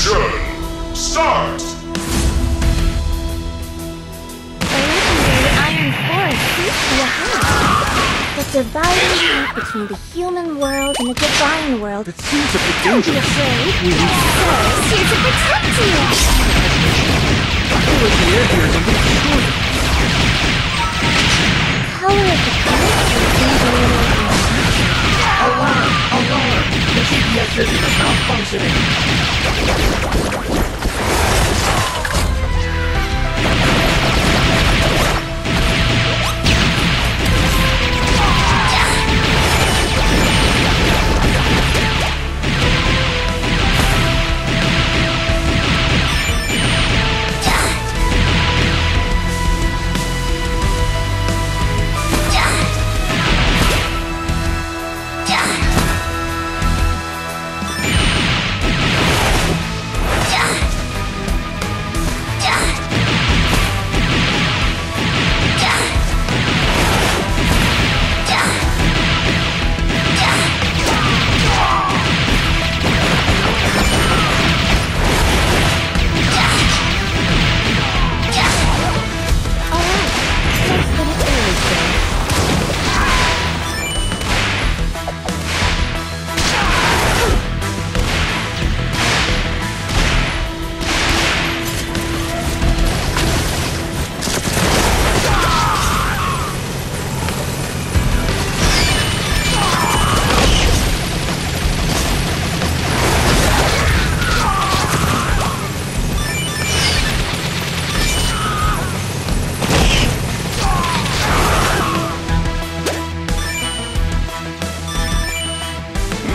Action! Start! The legendary Iron Forest seems to be ahead. The dividing link between the human world and the divine world. It seems a bit Don't be dangerous. afraid. We need Forest here to protect you. I feel like the air here is a little short. Color of the colors seems a little Alarm! Alarm! The GPS system is malfunctioning.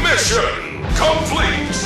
Mission complete!